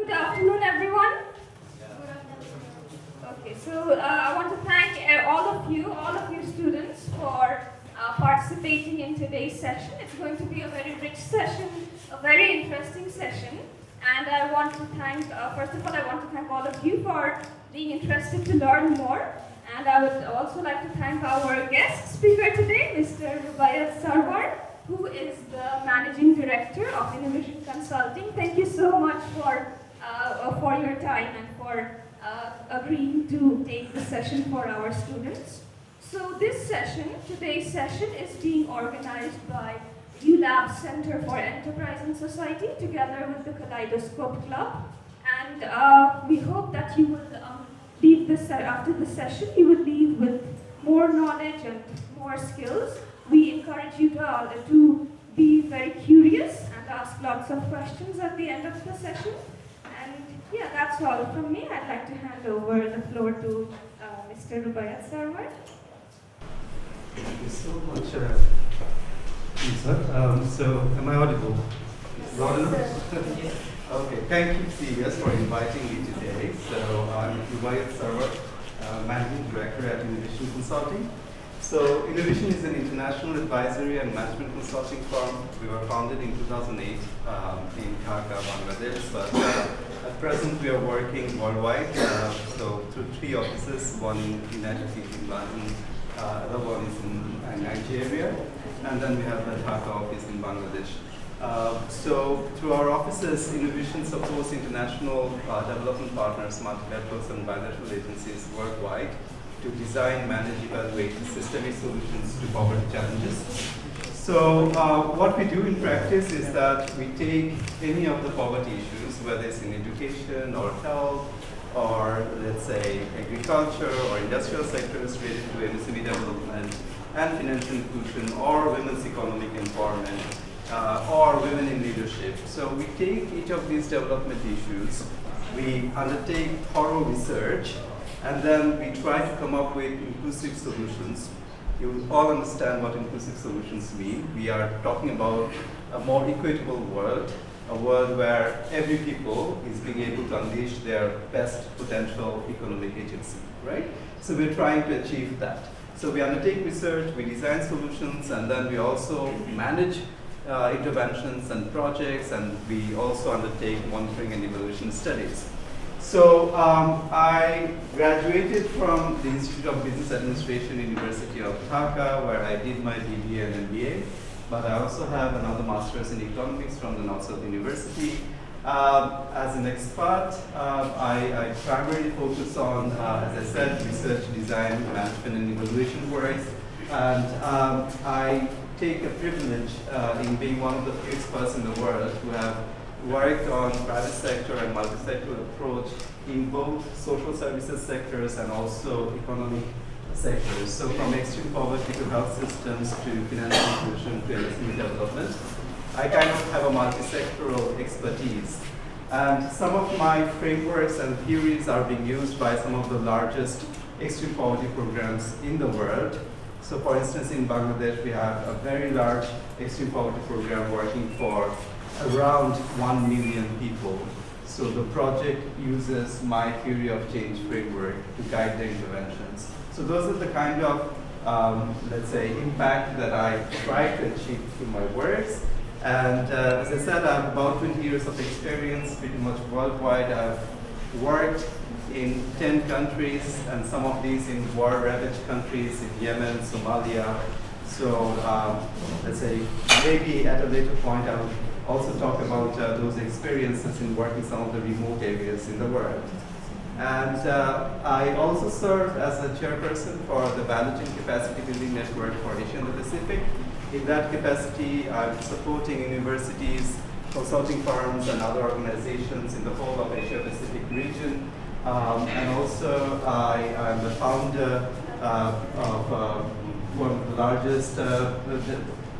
Good afternoon, everyone. Okay, so I want to thank all of you students, for participating in today's session. It's going to be a very rich session, a very interesting session. And I want to thank, first of all, I want to thank all of you for being interested to learn more. And I would also like to thank our guest speaker today, Mr. Rubaiyat Sarwar, who is the Managing Director of Innovation Consulting. Thank you so much for your time and for agreeing to take the session for our students. So this session, today's session, is being organized by ULAB Center for Enterprise and Society together with the Kaleidoscope Club. And we hope that you will leave this, after the session, you will leave with more knowledge and more skills. We encourage you to be very curious and ask lots of questions at the end of the session. And yeah, that's all from me. I'd like to hand over the floor to Mr. Rubaiyat Sarwar. Thank you so much, Lisa. So, am I audible? Loud enough? Okay, thank you, CES, for inviting me today. So, I'm Rubaiyat Sarwar, Managing Director at Innovation Consulting. So, Innovation is an international advisory and management consulting firm. We were founded in 2008 in Dhaka, Bangladesh, but at present we are working worldwide. So, through 3 offices, one in the United States, in London, other one is in Nigeria, and then we have the Dhaka office in Bangladesh. So, through our offices, Innovation supports international development partners, multilaterals, and bilateral agencies worldwide to design, manage, evaluate systemic solutions to poverty challenges. So, what we do in practice is that we take any of the poverty issues, whether it's in education or health, or let's say agriculture or industrial sectors related to MSME development and financial inclusion, or women's economic empowerment, or women in leadership. So we take each of these development issues, we undertake thorough research, and then we try to come up with inclusive solutions. You will all understand what inclusive solutions mean. We are talking about a more equitable world, a world where every people is being able to unleash their best potential economic agency, right? So we're trying to achieve that. So we undertake research, we design solutions, and then we also manage interventions and projects, and we also undertake monitoring and evaluation studies. So I graduated from the Institute of Business Administration, University of Dhaka, where I did my BBA and MBA. But I also have another master's in economics from the North-South University. As an expert, I primarily focus on, as I said, research, design, management, and evaluation works. And I take a privilege in being one of the few experts in the world who have worked on private sector and multi-sectoral approach in both social services sectors and also economic sectors. So from extreme poverty to health systems to financial inclusion to MSME development, I kind of have a multi-sectoral expertise. And some of my frameworks and theories are being used by some of the largest extreme poverty programs in the world. So for instance, in Bangladesh, we have a very large extreme poverty program working for around 1 million people. So the project uses my theory of change framework to guide the interventions. So those are the kind of, let's say, impact that I try to achieve through my works. And as I said, I have about 20 years of experience, pretty much worldwide. I've worked in 10 countries, and some of these in war-ravaged countries, in Yemen, Somalia. So let's say, maybe at a later point, I'll also talk about those experiences in working some of the remote areas in the world. And I also serve as a chairperson for the Value Chain Capacity Building Network for Asia and the Pacific. In that capacity, I'm supporting universities, consulting firms, and other organizations in the whole of Asia Pacific region. And also, I am the founder of one of the largest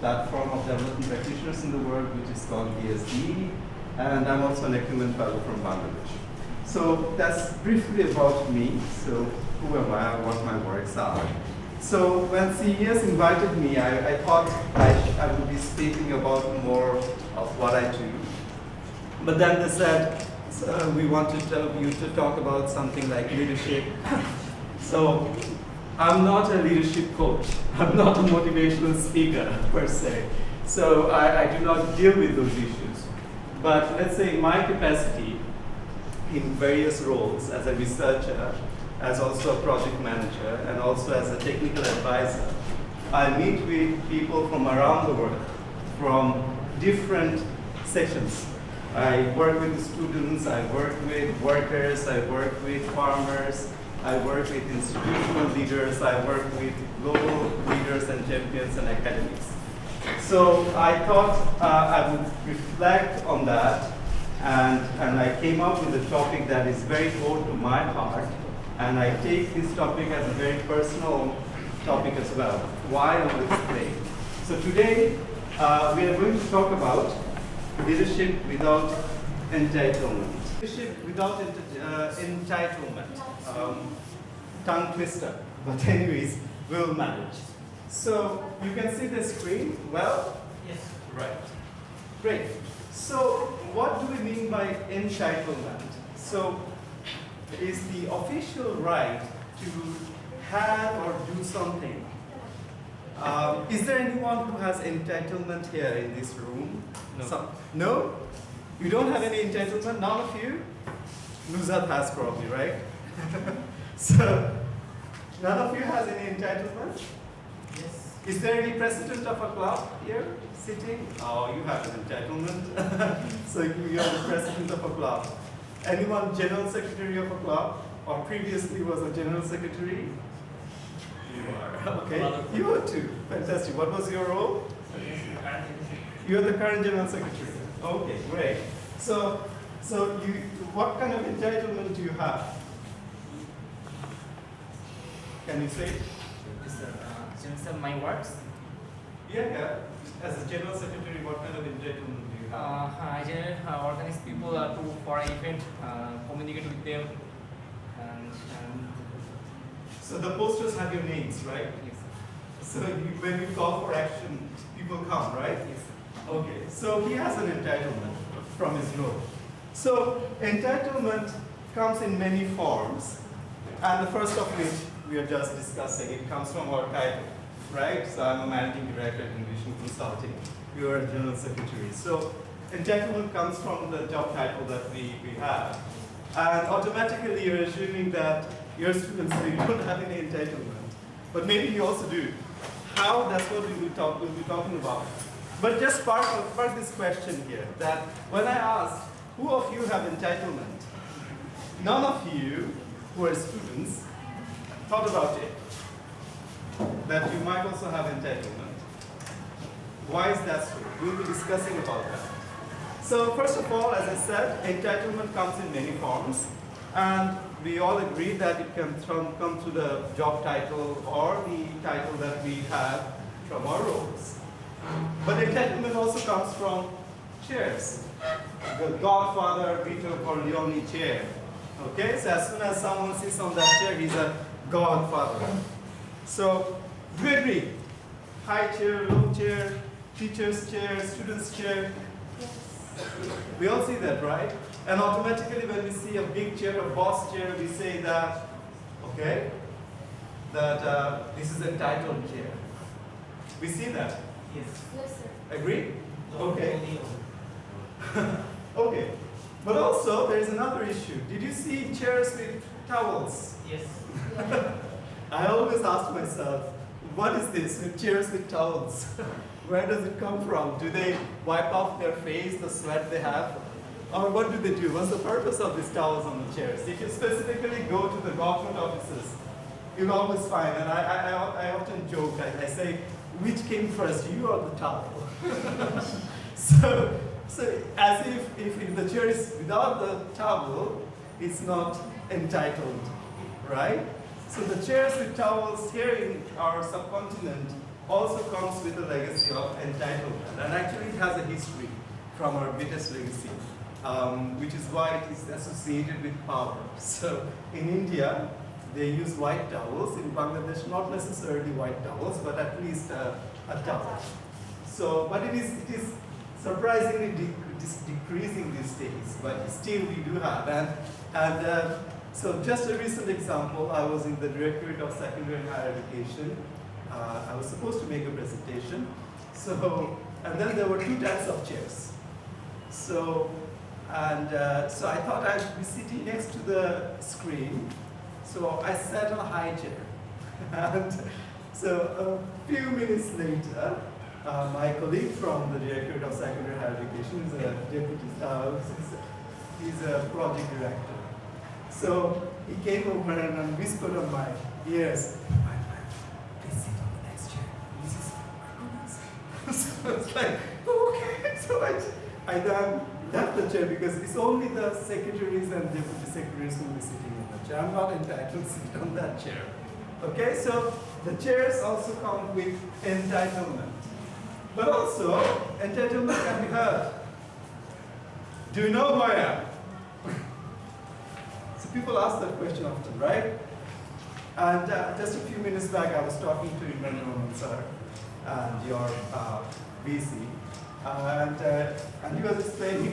platform of development practitioners in the world, which is called BSD. And I'm also an Acumen Fellow from Bangladesh. So that's briefly about me. So who am I, what my works are. So when CES invited me, I thought I would be speaking about more of what I do. But then they said, So we wanted you to talk about something like leadership. So I'm not a leadership coach. I'm not a motivational speaker per se. So I do not deal with those issues. But let's say in my capacity, in various roles as a researcher, as also a project manager, and also as a technical advisor, I meet with people from around the world, from different sections. I work with students, I work with workers, I work with farmers, I work with institutional leaders, I work with global leaders and champions and academics. So I thought I would reflect on that, and I came up with a topic that is very close to my heart, and I take this topic as a very personal topic as well. Why I will explain. So today we are going to talk about leadership without entitlement. Leadership without entitlement. Tongue twister, but anyways, we'll manage. So you can see the screen well? Yes. Right. Great. So what do we mean by entitlement? So is the official right to have or do something. Is there anyone who has entitlement here in this room? No. No? You don't have any entitlement? None of you? Nuzat has probably, right? So, none of you has any entitlement? Yes. Is there any president of a club here sitting? Oh, you have an entitlement. So you are the president of a club. Anyone general secretary of a club? Or previously was a general secretary? You are. Okay. You are too. Fantastic. What was your role? You are the current general secretary. Okay, great. So you, what kind of entitlement do you have? Can you say? Since my works, Yeah. As a general secretary, what kind of entitlement do you have? I organize people for an event, communicate with them, and So the posters have your names, right? yes. So when you call for action, people come, right? Yes. Okay, so he has an entitlement from his role. So entitlement comes in many forms, and the first of which we are just discussing, it comes from our title, right? So I'm a managing director at Innovation Consulting. You are a general secretary. So entitlement comes from the job title that we have. And automatically you're assuming that your students, you don't have any entitlement. But maybe you also do. How? That's what we'll be talking about. But just park this question here, that when I asked, who of you have entitlement? None of you who are students thought about it, that you might also have entitlement. Why is that so? We'll be discussing about that. So first of all, as I said, entitlement comes in many forms, and we all agree that it can come to the job title or the title that we have from our roles. But entitlement also comes from chairs. The Godfather Vito Corleone chair. Okay, so as soon as someone sits on that chair, he's a godfather. So, do you agree? High chair, low chair, teacher's chair, student's chair. We all see that, right? And automatically when we see a big chair, a boss chair, we say that, okay, that this is a entitled chair. We see that. Yes. Yes, sir. Agree? Okay. Okay. But also, there is another issue. Did you see chairs with towels? Yes. I always ask myself, what is this with chairs with towels? Where does it come from? Do they wipe off their face, the sweat they have? Or what do they do? What's the purpose of these towels on the chairs? If you specifically go to the government offices, you'll always find, and I often joke, I say, which came first, you or the towel? So as if the chair is without the towel, it's not entitled, right? So the chairs with towels here in our subcontinent also comes with a legacy of entitlement. And actually it has a history from our British legacy, which is why it is associated with power. So in India, they use white towels. In Bangladesh, not necessarily white towels, but at least a towel. So, but it is surprisingly decreasing these days, but still we do have. And so just a recent example, I was in the Directorate of Secondary and Higher Education. I was supposed to make a presentation. So, and then there were 2 types of chairs. So I thought I'd be sitting next to the screen. So I sat on a high chair. And so a few minutes later, my colleague from the Directorate of Secondary and Higher Education is a deputy, he's a project director. So he came over and whispered on my ears, please sit on the next chair. This is my So it's like, okay. So I then left the chair because it's only the secretaries and deputy secretaries who will be sitting in the chair. I'm not entitled to sit on that chair. Okay, so the chairs also come with entitlement. But also, entitlement can be heard. Do you know who I am? So people ask that question often, right? And just a few minutes back, I was talking to Imran Roman sir and your VC, and he was explaining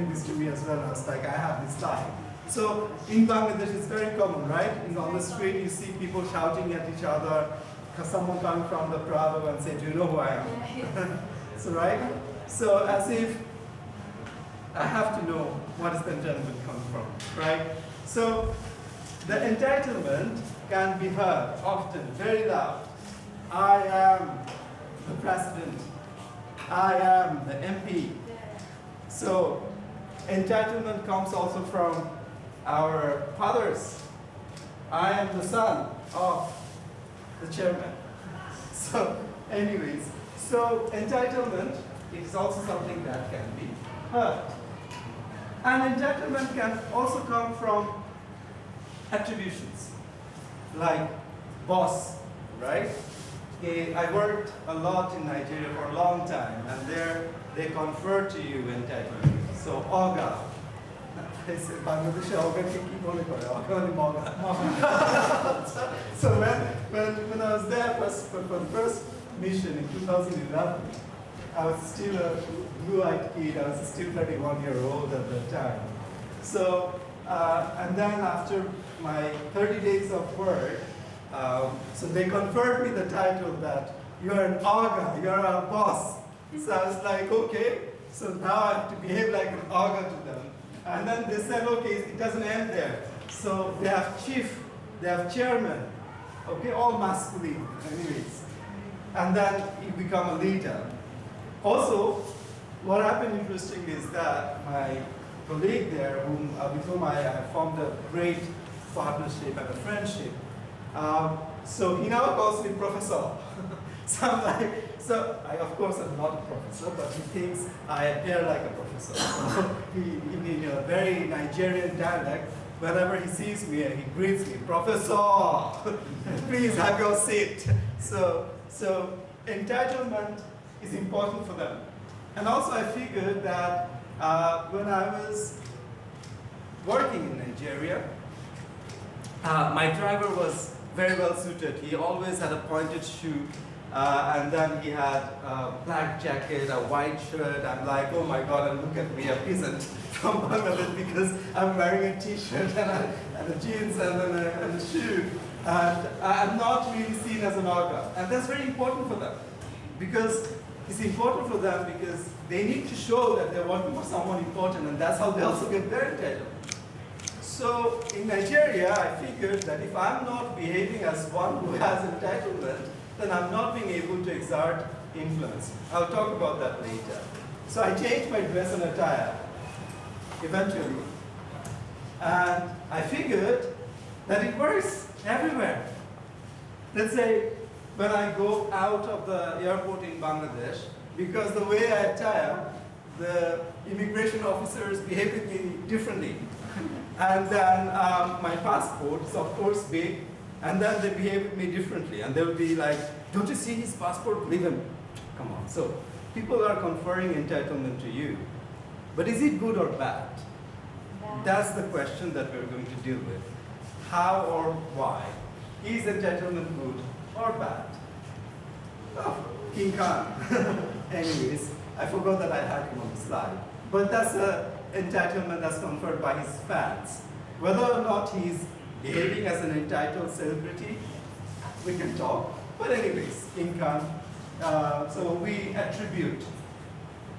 this to me as well. I was like, I have this time. So in Bangladesh, it's very common, right? On the street, you see people shouting at each other. Someone coming from the Prado and say, do you know who I am? So right? So as if I have to know what is the entitlement coming from, right? So the entitlement can be heard often, very loud. I am the president. I am the MP. So entitlement comes also from our fathers. I am the son of the chairman. So anyways, so entitlement is also something that can be heard. And entitlement can also come from attributions, like boss, right? I worked a lot in Nigeria for a long time, and there they confer to you entitlement. So Oga. So when I was there for the first mission in 2011, I was still a blue-eyed kid. I was still 31-year-old at that time. So and then after my 30 days of work, so they conferred me the title that you're an Aga, you're a boss. So I was like, okay. So now I have to behave like an Aga to them. And then they said, okay, it doesn't end there. So they have chief, they have chairman, okay, all masculine, anyways. And then you become a leader. Also, what happened interestingly is that my colleague there, with whom I formed a great partnership and a friendship, so he now calls me professor. So I'm like, so I of course am not a professor, but he thinks I appear like a professor. So in a very Nigerian dialect, whenever he sees me, he greets me, Professor, please have your seat. So entitlement is important for them. And also I figured that when I was working in Nigeria, my driver was very well suited. He always had a pointed shoe, and then he had a black jacket, a white shirt. I'm like, oh my God, and look at me, a peasant from Bangladesh, because I'm wearing a t-shirt and a jeans and a shoe. And I'm not really seen as an Aga. And that's very important for them, because it's important for them because they need to show that they're working for someone important, and that's how they also get their entitlement. So in Nigeria, I figured that if I'm not behaving as one who has entitlement, then I'm not being able to exert influence. I'll talk about that later. So I changed my dress and attire, eventually. And I figured that it works everywhere. Let's say when I go out of the airport in Bangladesh, because the way I attire, the immigration officers behave with me differently. And then my passport is of course big, and then they behave with me differently. And they'll be like, don't you see his passport? Leave him. Come on. So people are conferring entitlement to you. But is it good or bad? That's the question that we're going to deal with. How or why? Is entitlement good or bad? Oh, King Khan. anyways, I forgot that I had him on the slide. But that's an entitlement that's conferred by his fans. Whether or not he's behaving as an entitled celebrity, we can talk. But anyways, income. So we attribute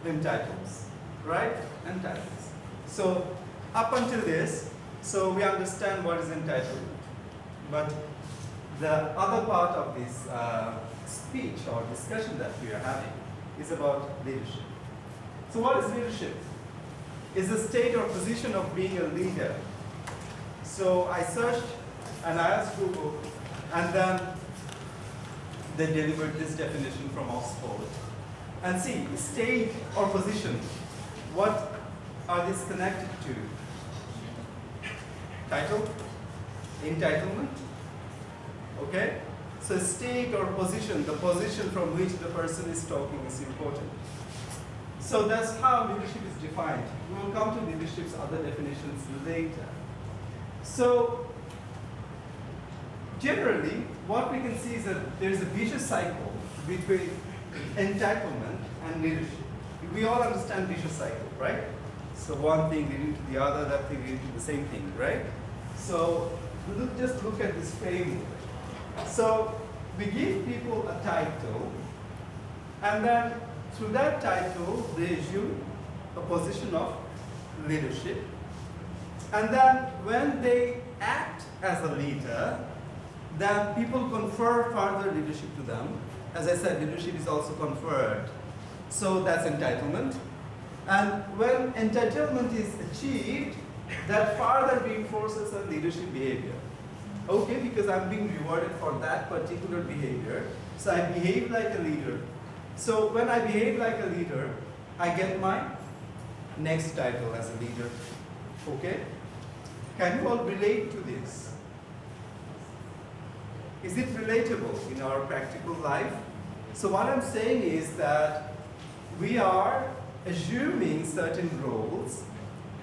entitlements, right? Entitlements. So up until this, so we understand what is entitlement. But the other part of this speech or discussion that we are having is about leadership. So what is leadership? It's a state or position of being a leader. So I searched and I asked Google, and then they delivered this definition from Oxford. And see, state or position, what are these connected to? Title, entitlement, okay? So state or position, the position from which the person is talking is important. So that's how leadership is defined. We will come to leadership's other definitions later. So generally, what we can see is that there is a vicious cycle between entitlement and leadership. We all understand vicious cycle, right? So one thing leading to the other, that thing leading to the same thing, right? So just look at this framework. So we give people a title, and then through that title, they assume a position of leadership. And then when they act as a leader, then people confer further leadership to them. As I said, leadership is also conferred. So that's entitlement. And when entitlement is achieved, that further reinforces a leadership behavior. Okay, because I'm being rewarded for that particular behavior, so I behave like a leader. So when I behave like a leader, I get my next title as a leader. Okay? Can you all relate to this? Is it relatable in our practical life? So what I'm saying is that we are assuming certain roles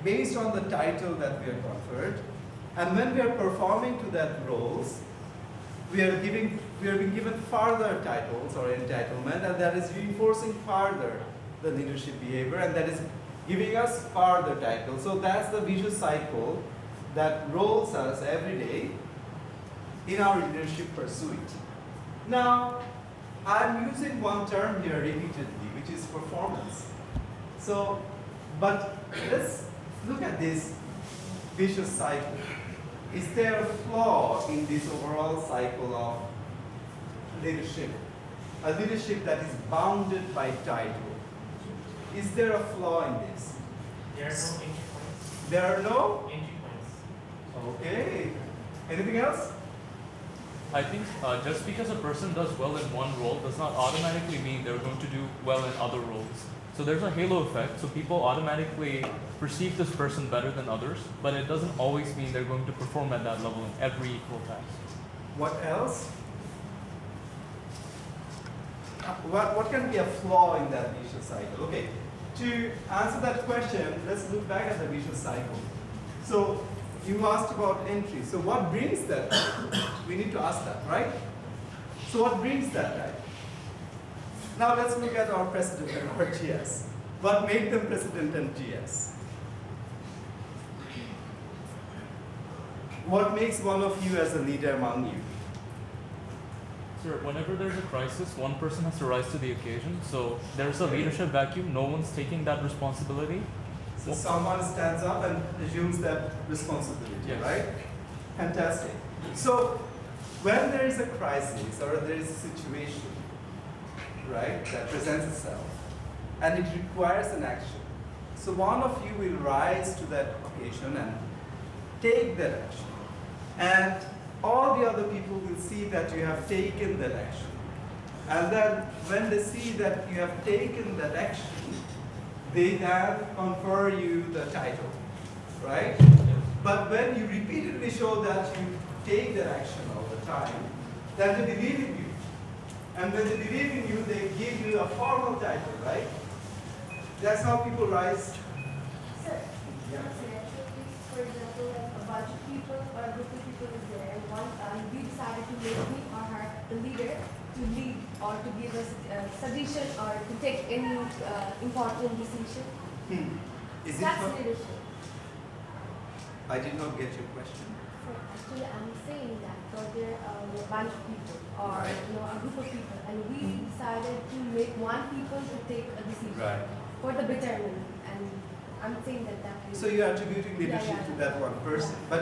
based on the title that we are conferred, and when we are performing to that roles, we are being given further titles or entitlement, and that is reinforcing further the leadership behavior, and that is giving us further titles. So that's the vicious cycle that rolls us every day in our leadership pursuit. Now, I'm using one term here repeatedly, which is performance. So, but let's look at this vicious cycle. Is there a flaw in this overall cycle of leadership? A leadership that is bounded by title. Is there a flaw in this? There are no entry points. There are no? Entry points. Okay. Anything else? I think just because a person does well in one role does not automatically mean they're going to do well in other roles. So there's a halo effect, so people automatically perceive this person better than others, but it doesn't always mean they're going to perform at that level in every equal task. What else? What can be a flaw in that vicious cycle? Okay, to answer that question, let's look back at the vicious cycle. So you asked about entry. So what brings that? We need to ask that, right? So what brings that type? Now let's look at our president and our GS. What made them president and GS? What makes one of you as a leader among you? Sir, whenever there's a crisis, one person has to rise to the occasion. So there's a leadership vacuum, no one's taking that responsibility. So someone stands up and assumes that responsibility, Yes. right? Fantastic. So when there is a crisis or there is a situation, right, that presents itself, and it requires an action, so one of you will rise to that occasion and take that action. And all the other people will see that you have taken that action. And then when they see that you have taken that action, they then confer you the title, right? But when you repeatedly show that you take that action all the time, then they believe in you. And when they believe in you, they give you a formal title, right? That's how people rise. Sir, for example, like a bunch of people or a group of people is there, one you decided to make me or her the leader, to lead or to give a suggestion or to take any important decision. Is it That's for, leadership. I did not get your question. So actually, I'm saying that for there are a bunch of people or Right. a group of people, and we decided to make one people to take a decision Right. for the betterment, and I'm saying that. So you're attributing leadership Yeah. to that one person, Yeah. but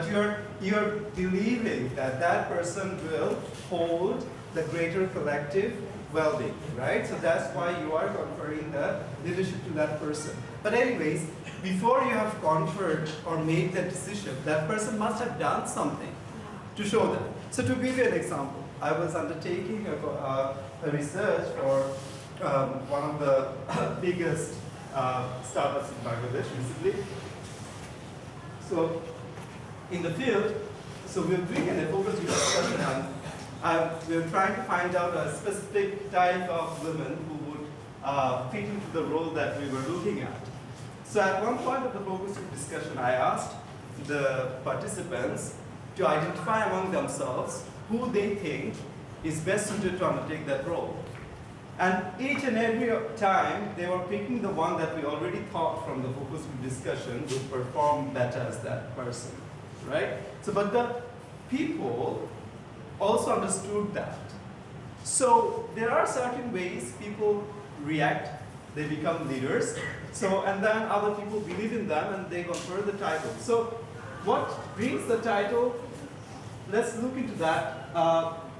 you're believing that that person will hold the greater collective well-being, right? So that's why you are conferring the leadership to that person. But anyways, before you have conferred or made that decision, that person must have done something to show them. So to give you an example, I was undertaking a research for one of the biggest startups in Bangladesh recently. So in the field, so we're doing a focus group discussion and we're trying to find out a specific type of women who would fit into the role that we were looking at. So at one point of the focus group discussion, I asked the participants to identify among themselves who they think is best suited to undertake that role. And each and every time, they were picking the one that we already thought from the focus group discussion would perform better as that person, right? So, but the people also understood that. So there are certain ways people react, they become leaders. So, and then other people believe in them and they confer the title. So what brings the title? Let's look into that.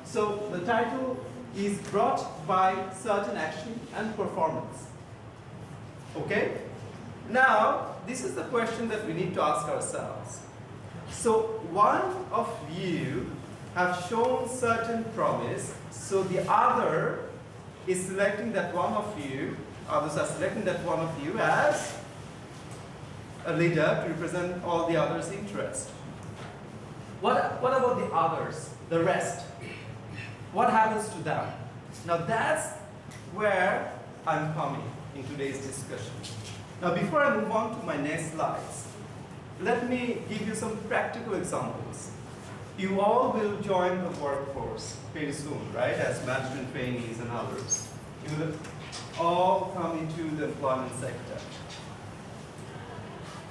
So the title is brought by certain action and performance. Okay? Now, this is the question that we need to ask ourselves. So one of you have shown certain promise, so the other is selecting that one of you, others are selecting that one of you as a leader to represent all the others' interests. What about the others, the rest? What happens to them? Now that's where I'm coming in today's discussion. Now before I move on to my next slides, let me give you some practical examples. You all will join the workforce very soon, right? As management trainees and others. You will all come into the employment sector.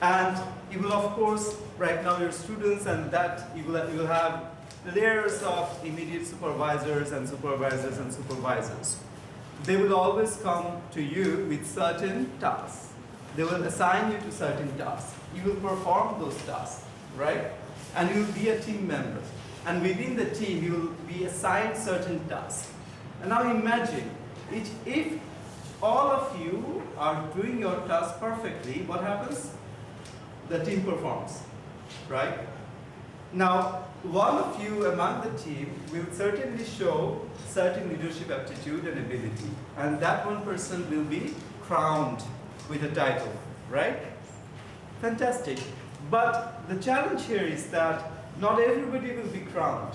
And you will, of course, right now you're students, and that you will have layers of immediate supervisors and supervisors and supervisors. They will always come to you with certain tasks. They will assign you to certain tasks. You will perform those tasks, right? And you will be a team member. And within the team, you will be assigned certain tasks. And now imagine, if all of you are doing your task perfectly, what happens? The team performs, right? Now, one of you among the team will certainly show certain leadership aptitude and ability, and that one person will be crowned with a title, right? Fantastic. But the challenge here is that not everybody will be crowned,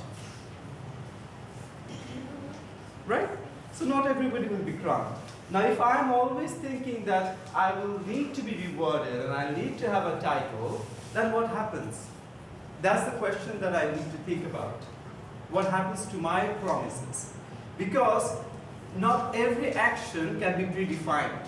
right? So not everybody will be crowned. Now, if I'm always thinking that I will need to be rewarded and I need to have a title, then what happens? That's the question that I need to think about. What happens to my promises? Because not every action can be predefined.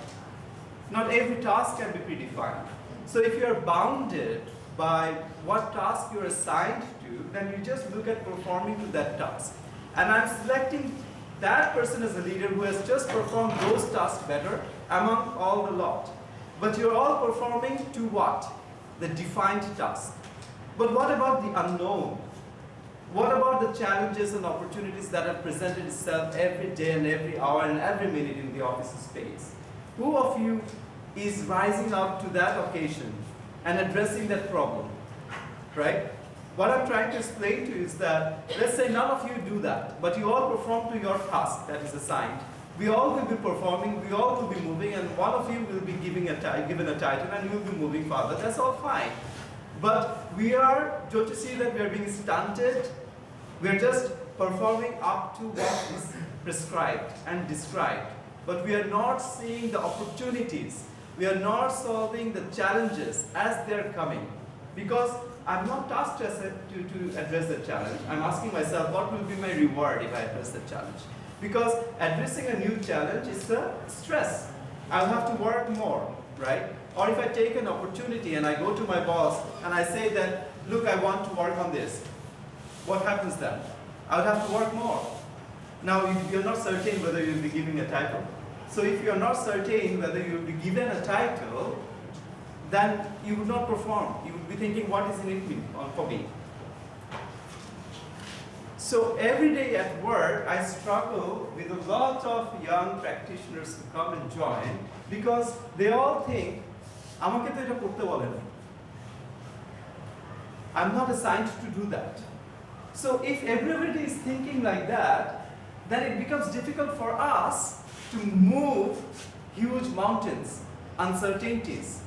Not every task can be predefined. So if you're bounded by what task you're assigned to, then you just look at performing to that task. And I'm selecting that person as a leader who has just performed those tasks better among all the lot. But you're all performing to what? The defined task. But what about the unknown? What about the challenges and opportunities that have presented itself every day and every hour and every minute in the office space? Who of you is rising up to that occasion and addressing that problem, right? What I'm trying to explain to you is that, let's say none of you do that, but you all perform to your task that is assigned. We all will be performing, we all will be moving, and one of you will be given a title and you will be moving further. That's all fine. But don't you see that we are being stunted? We are just performing up to what is prescribed and described. But we are not seeing the opportunities. We are not solving the challenges as they are coming. Because I'm not tasked to address the challenge. I'm asking myself, what will be my reward if I address the challenge? Because addressing a new challenge is a stress. I'll have to work more, right? Or if I take an opportunity and I go to my boss and I say that, look, I want to work on this. What happens then? I'll have to work more. Now, you're not certain whether you'll be given a title. So if you're not certain whether you'll be given a title, then you would not perform. You would be thinking, what is in it for me? So every day at work, I struggle with a lot of young practitioners who come and join because they all think, "Amake to eta korte bole na." I'm not assigned to do that. So if everybody is thinking like that, then it becomes difficult for us to move huge mountains, uncertainties.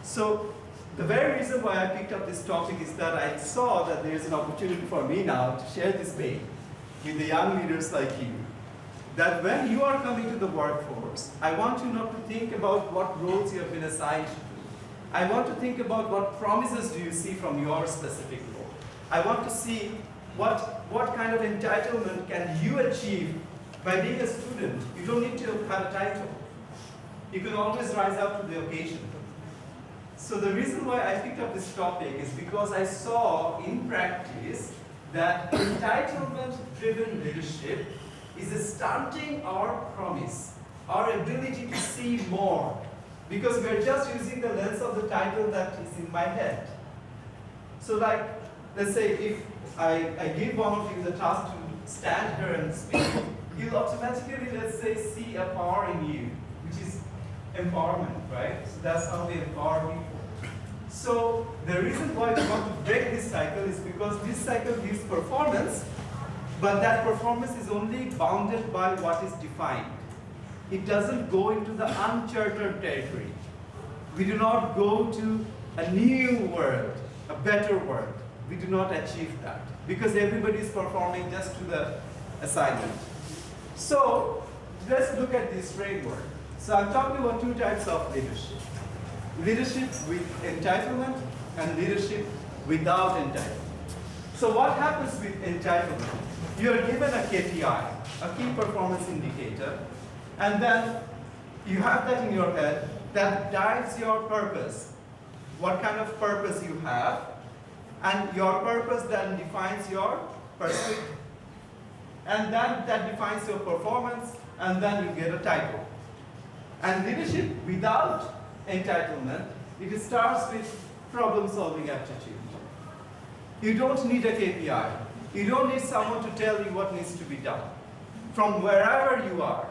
So the very reason why I picked up this topic is that I saw that there's an opportunity for me now to share this pain with the young leaders like you. That when you are coming to the workforce, I want you not to think about what roles you have been assigned to do. I want to think about what promises do you see from your specific role. I want to see what kind of entitlement can you achieve by being a student. You don't need to have a title. You can always rise up to the occasion. So the reason why I picked up this topic is because I saw in practice that entitlement-driven leadership is stunting our promise, our ability to see more, because we're just using the lens of the title that is in my head. So like, let's say if I give one of you the task to stand here and speak, you'll automatically, let's say, see a power in you, which is empowerment, right? So that's how we empower people. So the reason why we want to break this cycle is because this cycle gives performance, but that performance is only bounded by what is defined. It doesn't go into the uncharted territory. We do not go to a new world, a better world. We do not achieve that because everybody is performing just to the assignment. So let's look at this framework. So I'm talking about two types of leadership. Leadership with entitlement and leadership without entitlement. So what happens with entitlement? You are given a KPI, a key performance indicator, and then you have that in your head that guides your purpose, what kind of purpose you have, and your purpose then defines your pursuit, and then that defines your performance, and then you get a title. And leadership without entitlement, it starts with problem-solving aptitude. You don't need a KPI. You don't need someone to tell you what needs to be done. From wherever you are,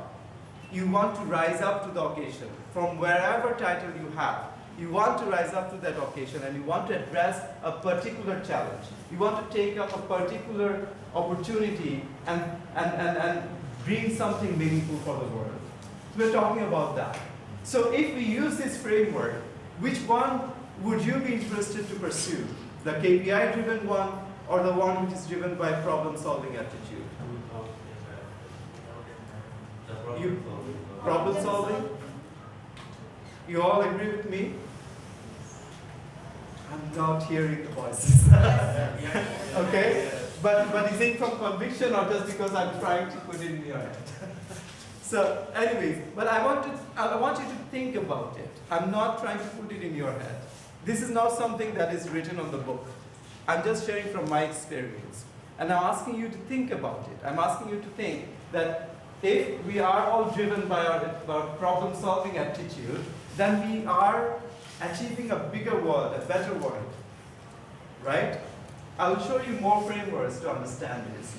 you want to rise up to the occasion. From wherever title you have, you want to rise up to that occasion and you want to address a particular challenge. You want to take up a particular opportunity and bring something meaningful for the world. We're talking about that. So if we use this framework, which one would you be interested to pursue? The KPI-driven one or the one which is driven by problem-solving aptitude? Problem-solving? You all agree with me? I'm not hearing the voices. Okay? But is it from conviction or just because I'm trying to put it in your head? So anyways, but I want you to think about it. I'm not trying to put it in your head. This is not something that is written on the book. I'm just sharing from my experience. And I'm asking you to think about it. I'm asking you to think that if we are all driven by our problem-solving aptitude, then we are achieving a bigger world, a better world. Right? I will show you more frameworks to understand this.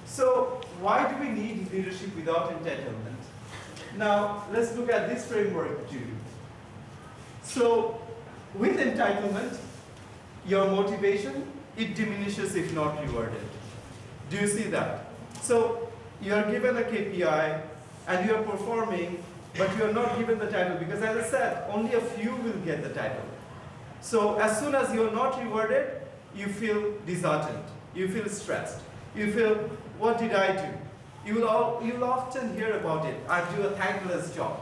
So why do we need leadership without entitlement? Now, let's look at this framework too. So with entitlement, your motivation, it diminishes if not rewarded. Do you see that? So you're given a KPI and you're performing, but you're not given the title because, as I said, only a few will get the title. So as soon as you're not rewarded, you feel disheartened, you feel stressed, you feel, what did I do? You'll often hear about it. I do a thankless job.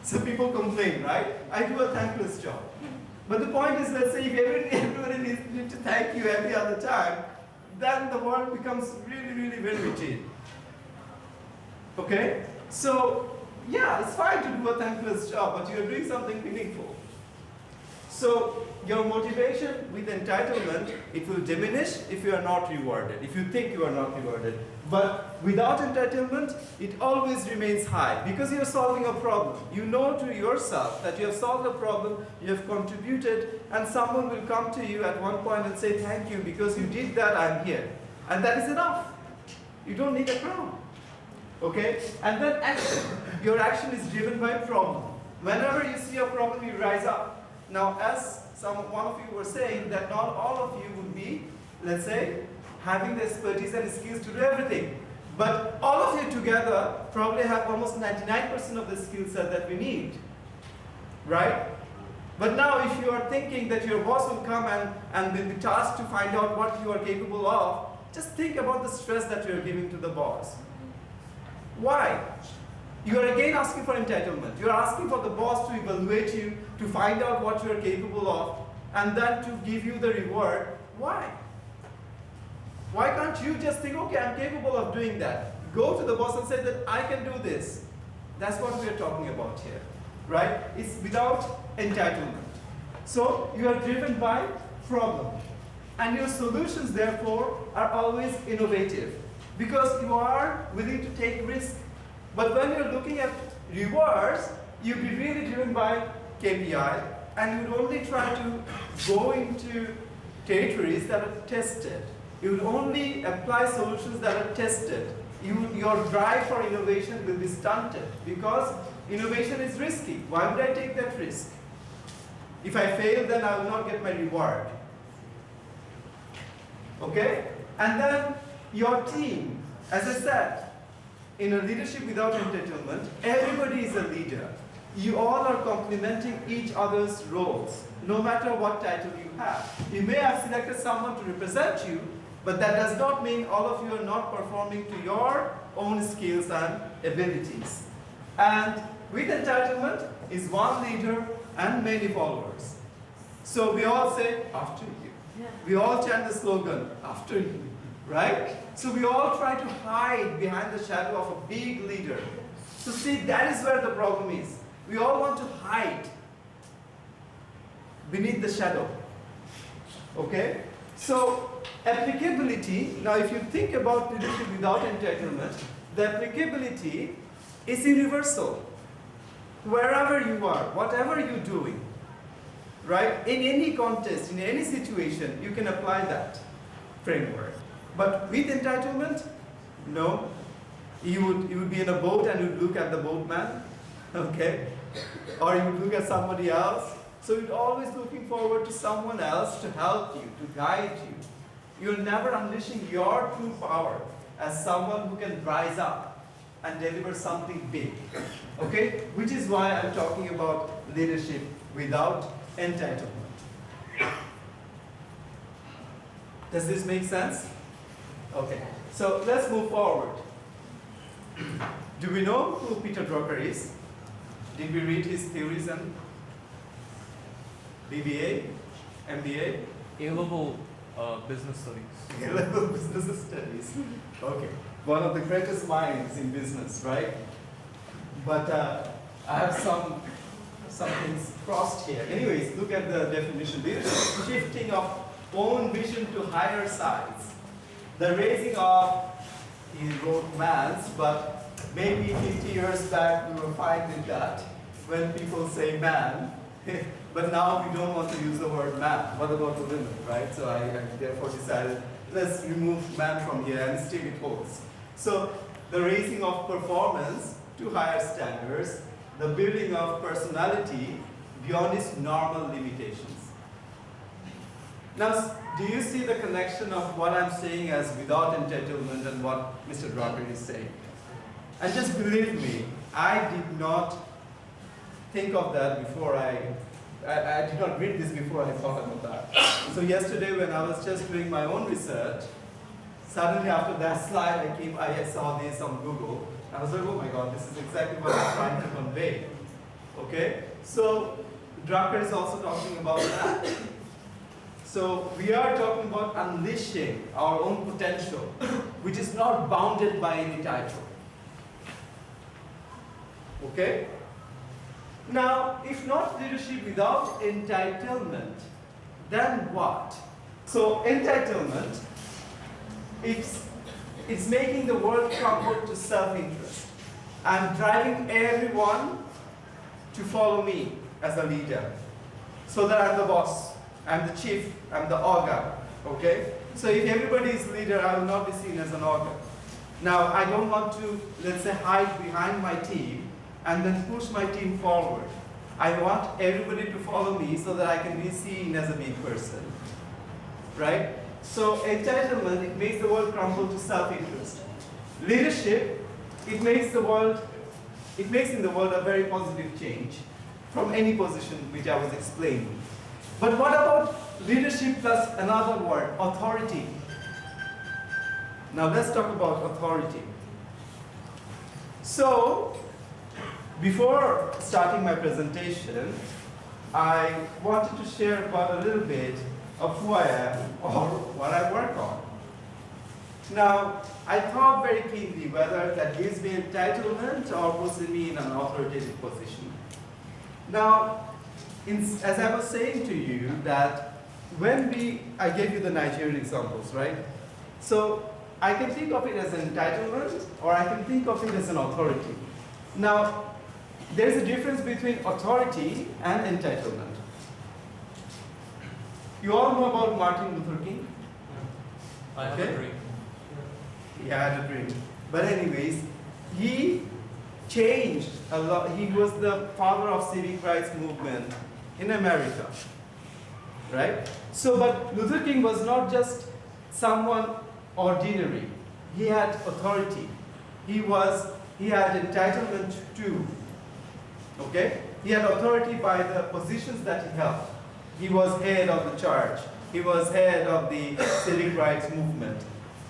So people complain, right? I do a thankless job. But the point is, let's say if everybody needs to thank you every other time, then the world becomes really, really very rigid. Okay? So, yeah, it's fine to do a thankless job, but you're doing something meaningful. So, your motivation with entitlement, it will diminish if you are not rewarded, if you think you are not rewarded. But without entitlement, it always remains high because you're solving a problem. You know to yourself that you have solved a problem, you have contributed, and someone will come to you at one point and say, thank you, because you did that, I'm here. And that is enough. You don't need a crown. Okay? And then action. Your action is driven by problem. Whenever you see a problem, you rise up. Now, as one of you were saying, that not all of you would be, let's say, having the expertise and skills to do everything. But all of you together probably have almost 99% of the skill set that we need. Right? But now if you are thinking that your boss will come and will be tasked to find out what you are capable of, just think about the stress that you are giving to the boss. Why? You are again asking for entitlement. You are asking for the boss to evaluate you, to find out what you are capable of, and then to give you the reward. Why? Why can't you just think, okay, I'm capable of doing that. Go to the boss and say that I can do this. That's what we are talking about here, right? It's without entitlement. So you are driven by problem. And your solutions, therefore, are always innovative because you are willing to take risk. But when you're looking at rewards, you'll be really driven by KPI, and you would only try to go into territories that are tested. You would only apply solutions that are tested. Your drive for innovation will be stunted because innovation is risky. Why would I take that risk? If I fail, then I will not get my reward. Okay? And then your team, as I said, in a leadership without entitlement, everybody is a leader. You all are complementing each other's roles, no matter what title you have. You may have selected someone to represent you, but that does not mean all of you are not performing to your own skills and abilities. And with entitlement is one leader and many followers. So we all say, after you. Yeah. We all chant the slogan, after you, right? So we all try to hide behind the shadow of a big leader. So see, that is where the problem is. We all want to hide beneath the shadow. Okay? So applicability, now if you think about leadership without entitlement, the applicability is universal. Wherever you are, whatever you're doing, right? In any context, in any situation, you can apply that framework. But with entitlement, no. You would be in a boat and you'd look at the boatman, okay? Or you would look at somebody else. So you're always looking forward to someone else to help you, to guide you. You're never unleashing your true power as someone who can rise up and deliver something big, okay? Which is why I'm talking about leadership without entitlement. Does this make sense? Okay, so let's move forward. Do we know who Peter Drucker is? Did we read his theories and BBA, MBA? A-level business studies. A-level business studies. Okay, one of the greatest minds in business, right? But I have some things crossed here. Anyways, look at the definition. Leadership, shifting of own vision to higher sides. The raising of, he wrote man's, but maybe 50 years back we were fine with that when people say man. But now we don't want to use the word man. What about the women, right? So I therefore decided, let's remove man from here and still it holds. So the raising of performance to higher standards, the building of personality beyond its normal limitations. Now, do you see the connection of what I'm saying as without entitlement and what Mr. Drucker is saying? And just believe me, I did not think of that before I did not read this before I thought about that. So yesterday when I was just doing my own research, suddenly after that slide I saw this on Google. I was like, oh my God, this is exactly what I'm trying to convey. Okay? So Drucker is also talking about that. So we are talking about unleashing our own potential, which is not bounded by any title. Okay? Now, if not leadership without entitlement, then what? So entitlement, it's making the world crumble to self-interest. I'm driving everyone to follow me as a leader, so that I'm the boss, I'm the chief, I'm the ogre. Okay? So if everybody is leader, I will not be seen as an ogre. Now, I don't want to, let's say, hide behind my team and then push my team forward. I want everybody to follow me so that I can be seen as a big person. Right? So entitlement, it makes the world crumble to self-interest. Leadership, it makes in the world a very positive change from any position which I was explaining. But what about leadership plus another word, authority? Now let's talk about authority. So, before starting my presentation, I wanted to share about a little bit of who I am or what I work on. Now, I thought very keenly whether that gives me entitlement or puts me in an authoritative position. Now, as I was saying to you that I gave you the Nigerian examples, right? So, I can think of it as an entitlement or I can think of it as an authority. Now, there's a difference between authority and entitlement. You all know about Martin Luther King? I have a dream. He had a dream. But anyways, he changed a lot. He was the father of civil rights movement in America. Right? So, but Luther King was not just someone ordinary. He had authority. He had entitlement too. Okay? He had authority by the positions that he held. He was head of the church. He was head of the civil rights movement.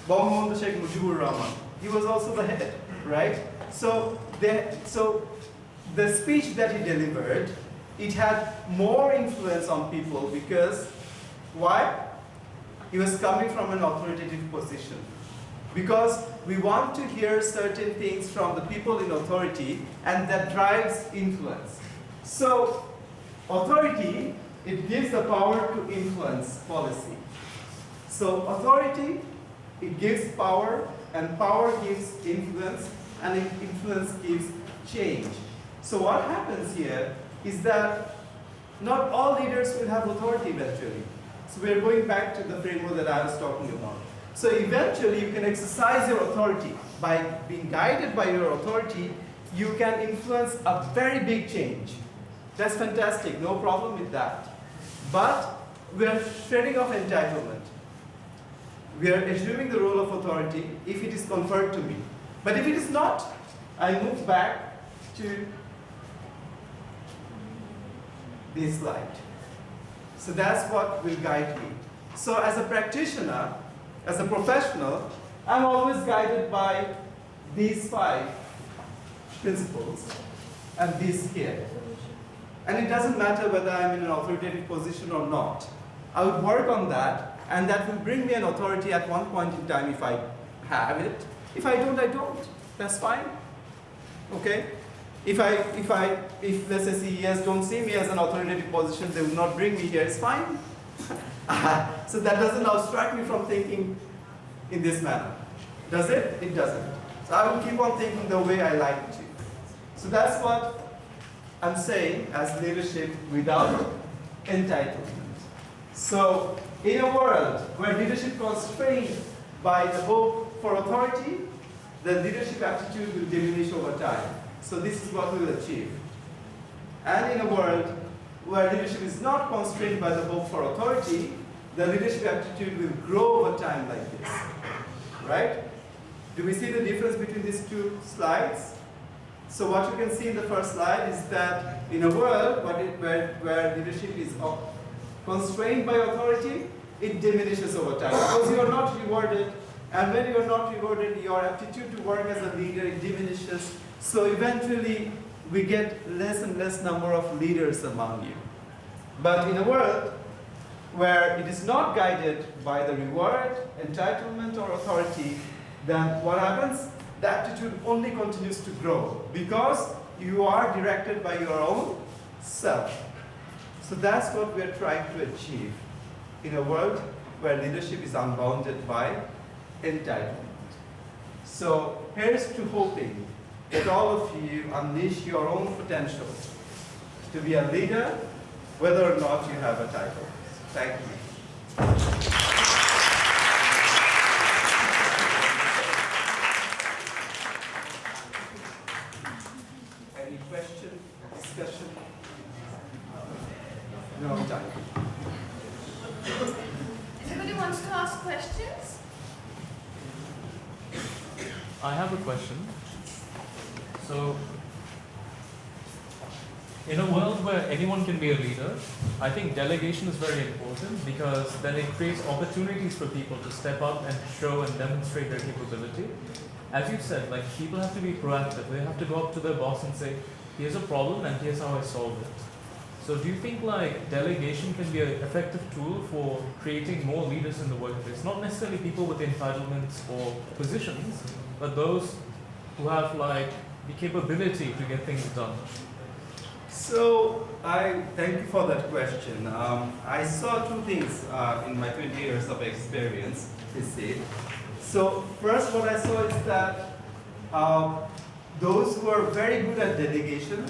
Bangabandhu Sheikh Mujibur Rahman. He was also the head, right? So the speech that he delivered, it had more influence on people because why? He was coming from an authoritative position. Because we want to hear certain things from the people in authority, and that drives influence. So, authority, it gives the power to influence policy. So, authority, it gives power, and power gives influence, and influence gives change. So, what happens here is that not all leaders will have authority eventually. So, we are going back to the framework that I was talking about. So eventually you can exercise your authority. By being guided by your authority, you can influence a very big change. That's fantastic, no problem with that. But we are shedding off entitlement. We are assuming the role of authority if it is conferred to me. But if it is not, I move back to this slide. So that's what will guide me. So as a practitioner, as a professional, I'm always guided by these 5 principles and these here. And it doesn't matter whether I'm in an authoritative position or not. I would work on that, and that will bring me an authority at one point in time if I have it. If I don't, I don't. That's fine. Okay? If let's say CES don't see me as an authoritative position, they will not bring me here, it's fine. So that doesn't obstruct me from thinking in this manner. Does it? It doesn't. So I will keep on thinking the way I like to. So that's what I'm saying as leadership without entitlement. So in a world where leadership constrained by the hope for authority, the leadership aptitude will diminish over time. So this is what we will achieve. And in a world where leadership is not constrained by the hope for authority, the leadership aptitude will grow over time like this. Right? Do we see the difference between these 2 slides? So what you can see in the first slide is that in a world where leadership is constrained by authority, it diminishes over time because you are not rewarded, and when you are not rewarded, your aptitude to work as a leader, it diminishes. So eventually we get less and less number of leaders among you. But in a world where it is not guided by the reward, entitlement, or authority, then what happens? The aptitude only continues to grow because you are directed by your own self. So that's what we're trying to achieve in a world where leadership is unbounded by entitlement. So here's to hoping that all of you unleash your own potential to be a leader, whether or not you have a title. Thank you. Any question, discussion? No time. Anybody wants to ask questions? I have a question. So, in a world where anyone can be a leader, I think delegation is very important because then it creates opportunities for people to step up and show and demonstrate their capability. As you said, like people have to be proactive. They have to go up to their boss and say, here's a problem and here's how I solve it. So do you think like delegation can be an effective tool for creating more leaders in the workplace? Not necessarily people with entitlements or positions, but those who have like the capability to get things done. So I thank you for that question. I saw two things in my 20 years of experience, you see. So first what I saw is that those who are very good at delegation,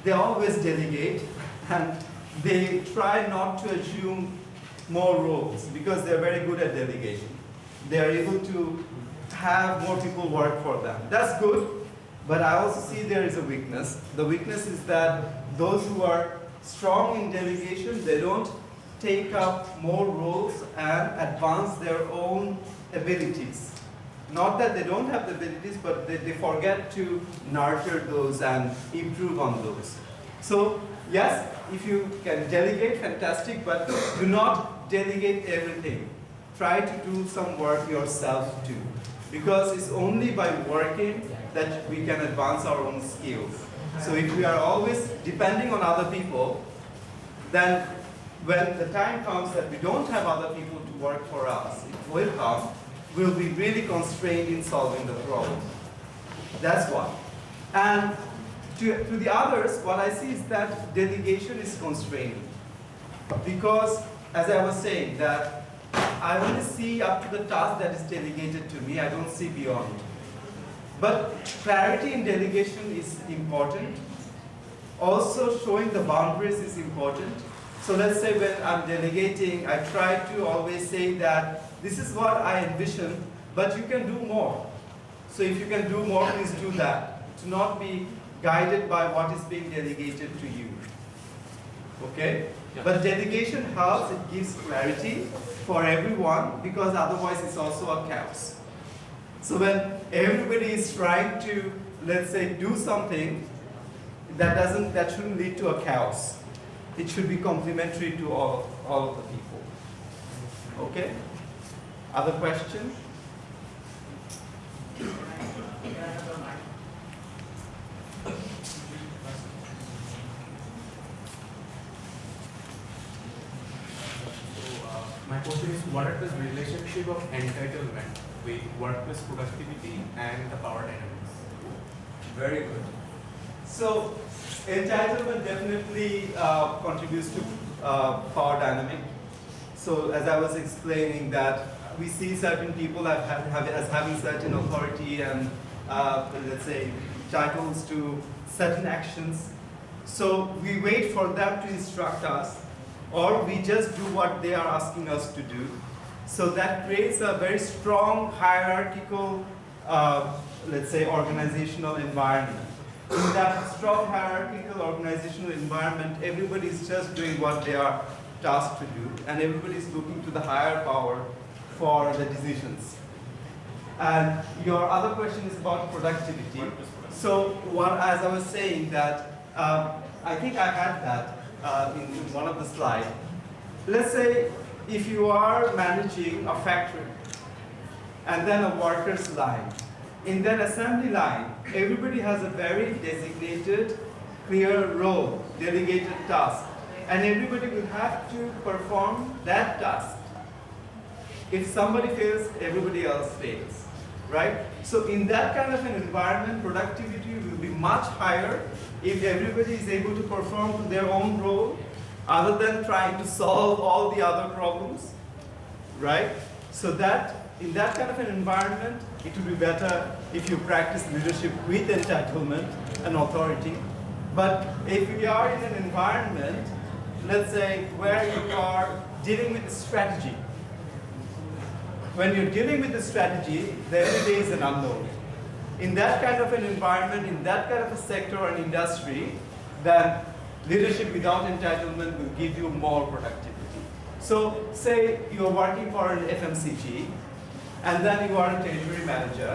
they always delegate and they try not to assume more roles because they're very good at delegation. They are able to have more people work for them. That's good, but I also see there is a weakness. The weakness is that those who are strong in delegation, they don't take up more roles and advance their own abilities. Not that they don't have the abilities, but they forget to nurture those and improve on those. So yes, if you can delegate, fantastic, but do not delegate everything. Try to do some work yourself too. Because it's only by working that we can advance our own skills. So if we are always depending on other people, then when the time comes that we don't have other people to work for us, it will come, we'll be really constrained in solving the problem. That's one. And to the others, what I see is that delegation is constraining. Because, as I was saying, that I only see up to the task that is delegated to me, I don't see beyond. But clarity in delegation is important. Also, showing the boundaries is important. So let's say when I'm delegating, I try to always say that this is what I envision, but you can do more. So if you can do more, please do that. To not be guided by what is being delegated to you. Okay? Yeah. But delegation helps, it gives clarity for everyone, because otherwise it's also a chaos. So when everybody is trying to, let's say, do something, that shouldn't lead to a chaos. It should be complementary to all of the people. Okay? Other questions? My question is, what is the relationship of entitlement with workplace productivity and the power dynamics? Very good. So, entitlement definitely contributes to power dynamic. So, as I was explaining that we see certain people as having certain authority and, let's say, titles to certain actions. So, we wait for them to instruct us, or we just do what they are asking us to do. So that creates a very strong hierarchical, let's say, organizational environment. In that strong hierarchical organizational environment, everybody is just doing what they are tasked to do, and everybody is looking to the higher power for the decisions. And your other question is about productivity. So as I was saying that, I think I had that in one of the slides. Let's say if you are managing a factory and then a worker's line. In that assembly line, everybody has a very designated, clear role, delegated task. And everybody will have to perform that task. If somebody fails, everybody else fails, right? So in that kind of an environment, productivity will be much higher if everybody is able to perform to their own role, other than trying to solve all the other problems, right? So that, in that kind of an environment, it would be better if you practice leadership with entitlement and authority. But if we are in an environment, let's say, where you are dealing with strategy, when you're dealing with the strategy, the every day is an unknown. In that kind of an environment, in that kind of a sector or an industry, then leadership without entitlement will give you more productivity. So say you are working for an FMCG, and then you are a territory manager.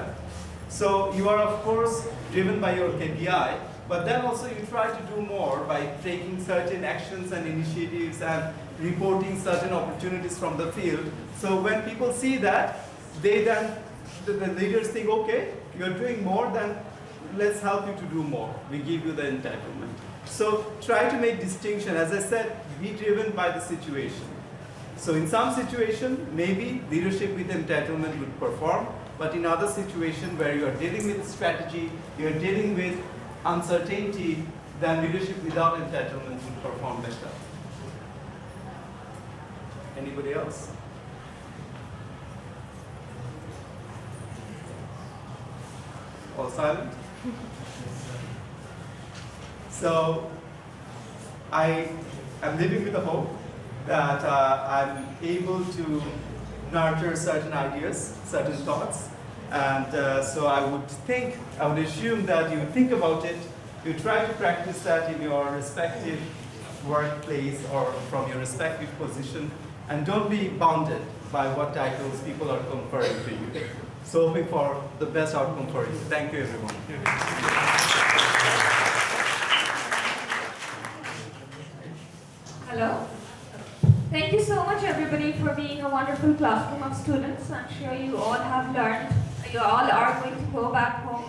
So you are, of course, driven by your KPI, but then also you try to do more by taking certain actions and initiatives and reporting certain opportunities from the field. So when people see that, they then, the leaders think, okay, you're doing more, then let's help you to do more. We give you the entitlement. So try to make distinction. As I said, be driven by the situation. So in some situation, maybe leadership with entitlement would perform, but in other situation where you are dealing with strategy, you are dealing with uncertainty, then leadership without entitlement would perform better. Anybody else? All silent? So I am living with the hope that I'm able to nurture certain ideas, certain thoughts, and so I would assume that you think about it, you try to practice that in your respective workplace or from your respective position, and don't be bounded by what titles people are conferring to you. So hoping for the best outcome for you. Thank you, everyone. Hello. Thank you so much, everybody, for being a wonderful classroom of students. I'm sure you all have learned. You all are going to go back home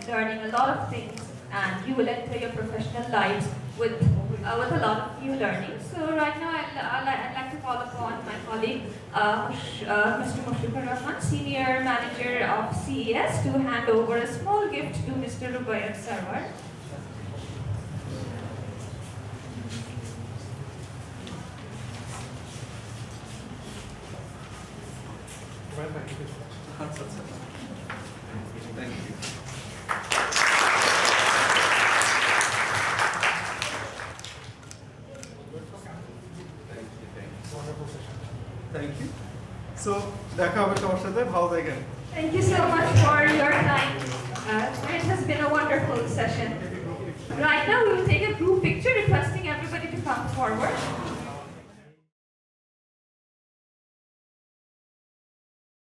learning a lot of things, and you will enter your professional lives with a lot of new learning. So right now, I'd like to call upon my colleague, Mr. Mushrifur Rahman, Senior Manager of CES, to hand over a small gift to Mr. Rubayat Sarwar. Thank you. Thank you. So, দেখা হবে তোমার সাথে, ভালো থাকেন। Thank you so much for your time. It has been a wonderful session. Right now, we will take a group picture requesting everybody to come forward.